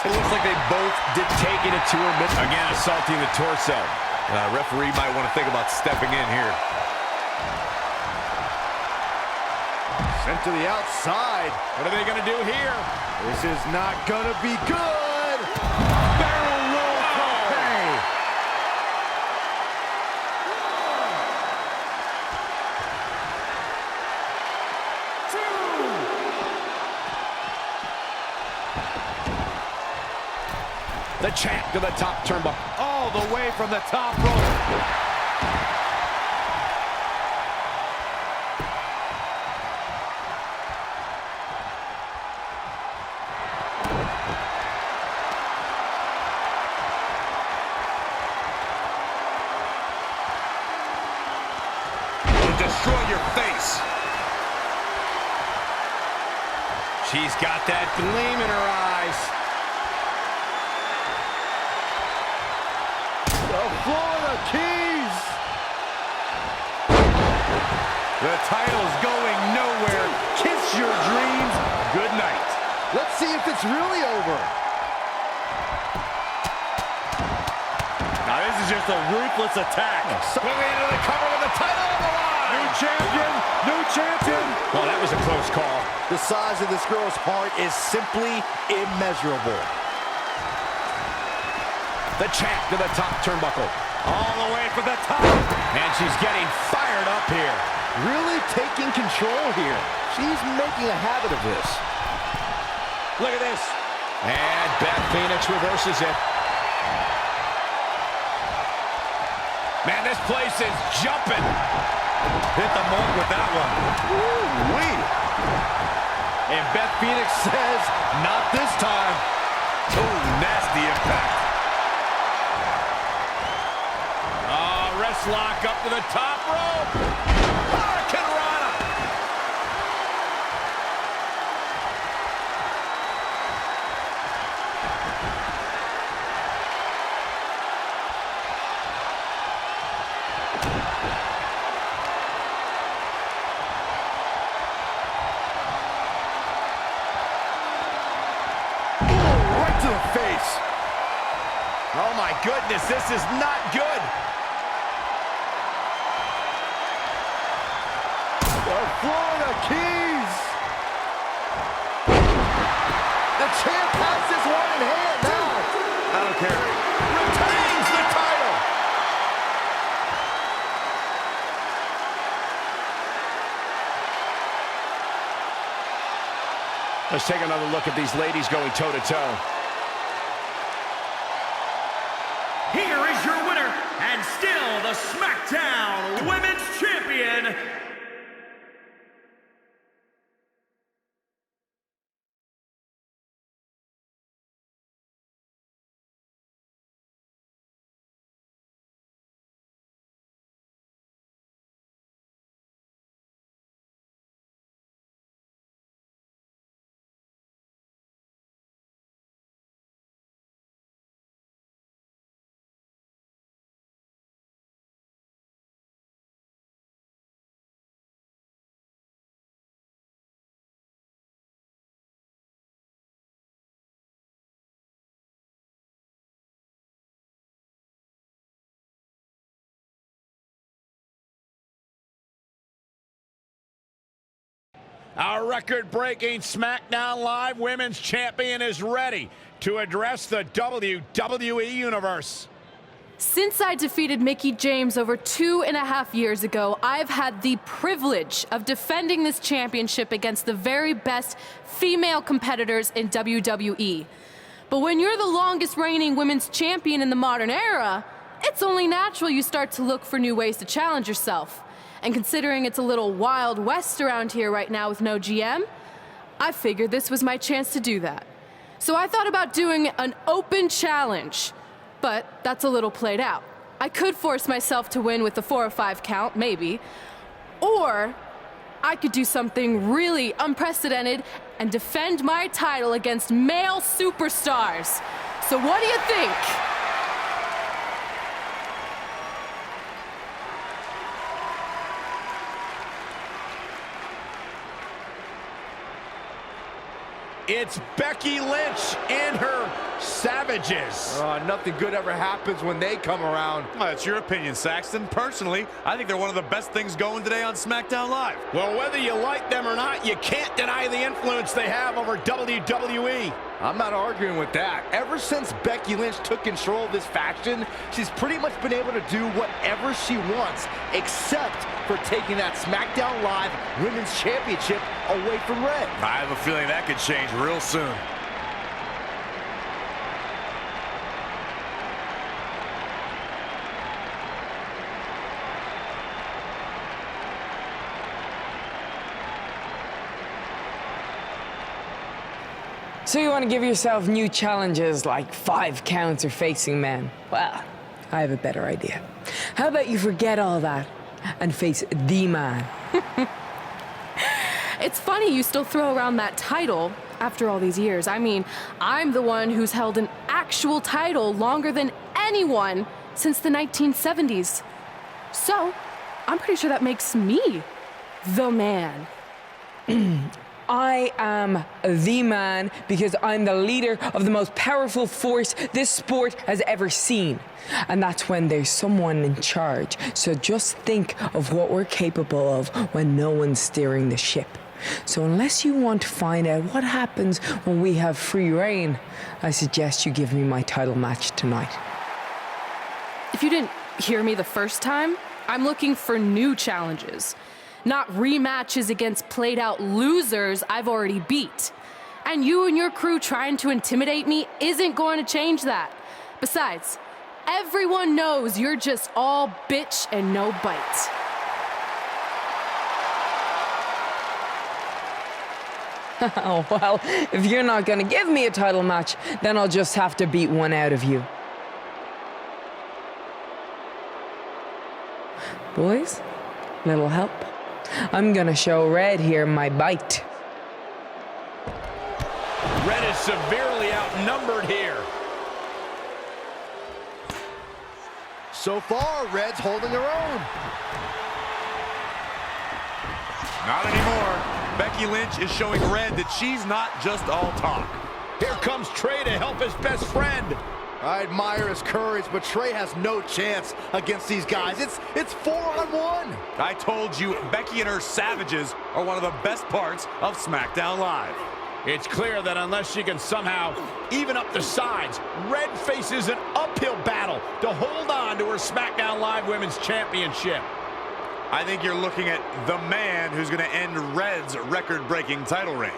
It looks like they both did taking it to her. Again, assaulting the torso. Referee might want to think about stepping in here. Sent to the outside. What are they going to do here? This is not going to be good. Barrel roll for pay. The champ to the top turnbuckle. All the way from the top rope. Destroy your face. She's got that gleam in her eyes. The Florida Keys. The title's going nowhere. Kiss your dreams. Good night. Let's see if it's really over. Now this is just a ruthless attack. Moving into the cover with the title on the line. New champion, new champion. Well, that was a close call. The size of this girl's heart is simply immeasurable. The champ to the top turnbuckle. All the way from the top. And she's getting fired up here. Really taking control here. She's making a habit of this. Look at this. And Beth Phoenix reverses it. Man, this place is jumping. Hit the mark with that one. Woo-wee. And Beth Phoenix says, not this time. Oh, nasty impact. Wrist lock up to the top rope. Hurricane Rana. Right to the face. Oh my goodness, this is not good. The Florida Keys. The champ has this one in hand now. I don't care. Retains the title. Let's take another look at these ladies going toe-to-toe. Here is your winner, and still the SmackDown Women's Champion, Our record-breaking SmackDown Live Women's Champion is ready to address the WWE Universe. Since I defeated Mickie James over 2.5 years ago, I've had the privilege of defending this championship against the very best female competitors in WWE. But when you're the longest reigning women's champion in the modern era, it's only natural you start to look for new ways to challenge yourself. And considering it's a little Wild West around here right now with no GM, I figured this was my chance to do that. So I thought about doing an open challenge, but that's a little played out. I could force myself to win with the 4 or 5 count, maybe, or I could do something really unprecedented and defend my title against male superstars. So what do you think? It's Becky Lynch in her Savages. Nothing good ever happens when they come around. Well, that's your opinion, Saxton. Personally, I think they're one of the best things going today on SmackDown Live. Well, whether you like them or not, you can't deny the influence they have over WWE. I'm not arguing with that. Ever since Becky Lynch took control of this faction, she's pretty much been able to do whatever she wants, except for taking that SmackDown Live Women's Championship away from Red. I have a feeling that could change real soon. So you want to give yourself new challenges like 5 counts or facing men? Well, I have a better idea. How about you forget all that and face the man? It's funny you still throw around that title after all these years. I mean, I'm the one who's held an actual title longer than anyone since the 1970s. So, I'm pretty sure that makes me the man. I am the man because I'm the leader of the most powerful force this sport has ever seen. And that's when there's someone in charge. So just think of what we're capable of when no one's steering the ship. So unless you want to find out what happens when we have free reign, I suggest you give me my title match tonight. If you didn't hear me the first time, I'm looking for new challenges. Not rematches against played-out losers I've already beat. And you and your crew trying to intimidate me isn't going to change that. Besides, everyone knows you're just all bitch and no bite. Oh, well, if you're not gonna give me a title match, then I'll just have to beat one out of you. Boys, little help? I'm gonna show Red here my bite. Red is severely outnumbered here. So far, Red's holding her own. Not anymore. Becky Lynch is showing Red that she's not just all talk. Here comes Trey to help his best friend. I admire his courage, but Trey has no chance against these guys. It's 4-on-1. I told you, Becky and her Savages are one of the best parts of SmackDown Live. It's clear that unless she can somehow even up the sides, Red faces an uphill battle to hold on to her SmackDown Live Women's Championship. I think you're looking at the man who's going to end Red's record-breaking title reign.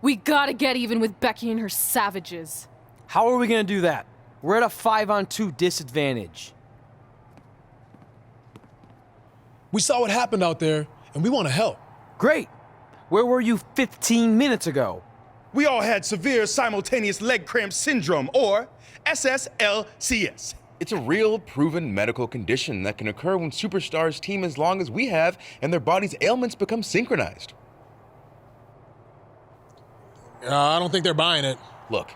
We gotta get even with Becky and her Savages. How are we gonna do that? We're at a 5-on-2 disadvantage. We saw what happened out there, and we want to help. Great! Where were you 15 minutes ago? We all had severe simultaneous leg cramp syndrome, or SSLCS. It's a real, proven medical condition that can occur when superstars team as long as we have and their body's ailments become synchronized. I don't think they're buying it. Look,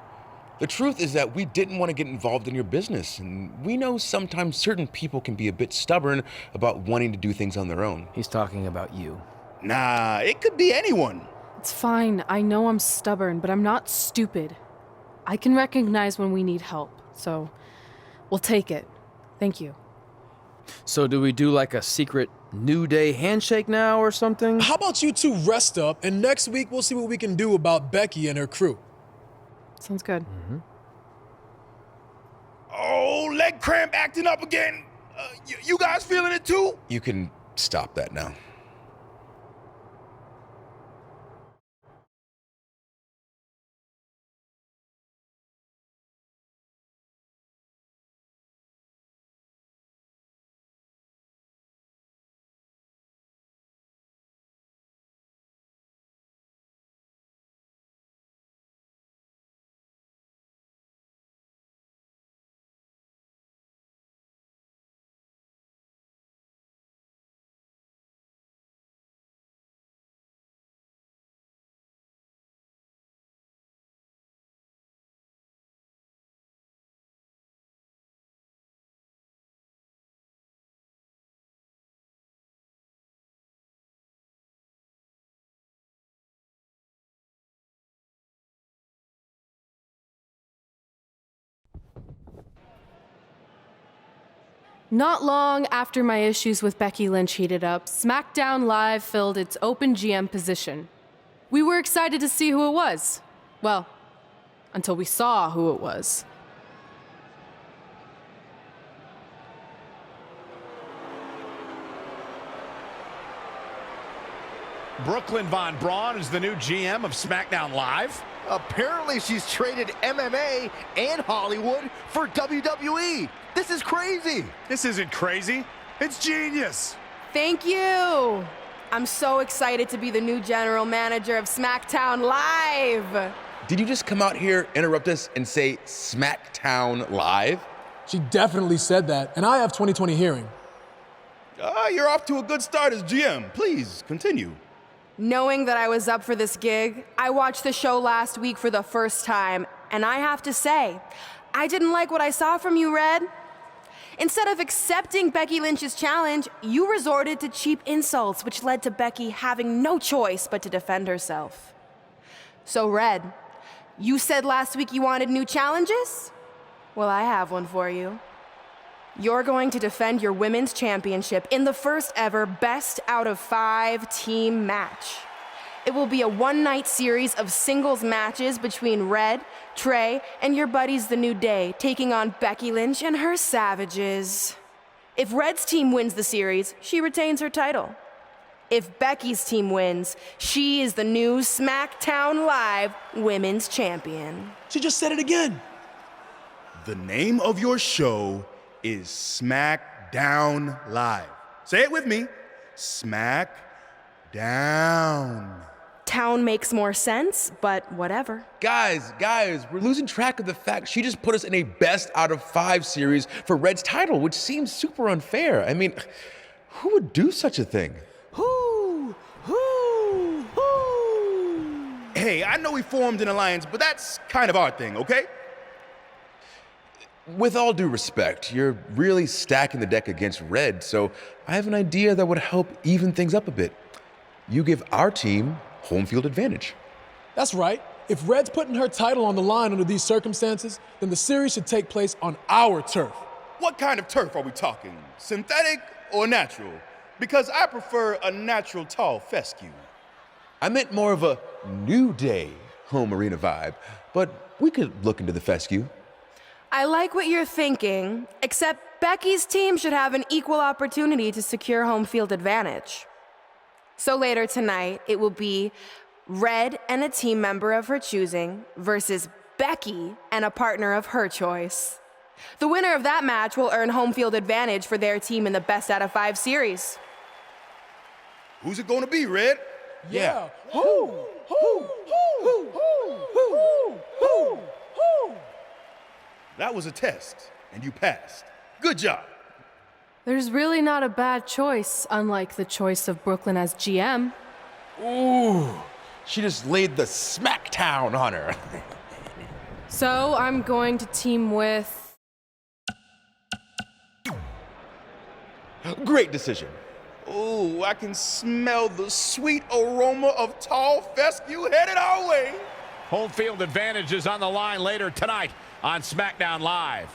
the truth is that we didn't want to get involved in your business, and we know sometimes certain people can be a bit stubborn about wanting to do things on their own. He's talking about you. Nah, it could be anyone. It's fine. I know I'm stubborn, but I'm not stupid. I can recognize when we need help, so we'll take it. Thank you. So do we do like a secret New Day handshake now or something? How about you two rest up, and next week we'll see what we can do about Becky and her crew. Sounds good. Mm-hmm. Oh, leg cramp acting up again. You guys feeling it too? You can stop that now. Not long after my issues with Becky Lynch heated up, SmackDown Live filled its open GM position. We were excited to see who it was. Well, until we saw who it was. Brooklyn Von Braun is the new GM of SmackDown Live. Apparently she's traded MMA and Hollywood for WWE. This is crazy. This isn't crazy. It's genius. Thank you. I'm so excited to be the new general manager of SmackDown Live. Did you just come out here, interrupt us, and say SmackDown Live? She definitely said that, and I have 20/20 hearing. You're off to a good start as GM. Please, continue. Knowing that I was up for this gig, I watched the show last week for the first time, and I have to say, I didn't like what I saw from you, Red. Instead of accepting Becky Lynch's challenge, you resorted to cheap insults, which led to Becky having no choice but to defend herself. So, Red, you said last week you wanted new challenges? Well, I have one for you. You're going to defend your women's championship in the first ever best out of 5 team match. It will be a one-night series of singles matches between Red, Trey, and your buddies The New Day, taking on Becky Lynch and her Savages. If Red's team wins the series, she retains her title. If Becky's team wins, she is the new SmackDown Live Women's Champion. She just said it again. The name of your show is SmackDown Live. Say it with me. SmackDown. Town makes more sense, but whatever. Guys, we're losing track of the fact she just put us in a best out of 5 series for Red's title, which seems super unfair. I mean, who would do such a thing? Hey, I know we formed an alliance, but that's kind of our thing, okay? With all due respect, you're really stacking the deck against Red, so I have an idea that would help even things up a bit. You give our team home field advantage. That's right. If Red's putting her title on the line under these circumstances, then the series should take place on our turf. What kind of turf are we talking? Synthetic or natural? Because I prefer a natural tall fescue. I meant more of a New Day home arena vibe, but we could look into the fescue. I like what you're thinking, except Becky's team should have an equal opportunity to secure home field advantage. So later tonight, it will be Red and a team member of her choosing versus Becky and a partner of her choice. The winner of that match will earn home field advantage for their team in the best out of 5 series. Who's it gonna be, Red? Yeah. That was a test, and you passed. Good job. There's really not a bad choice, unlike the choice of Brooklyn as GM. Ooh, she just laid the smackdown on her. So I'm going to team with... Great decision. Ooh, I can smell the sweet aroma of tall fescue headed our way. Home field advantage is on the line later tonight on SmackDown Live.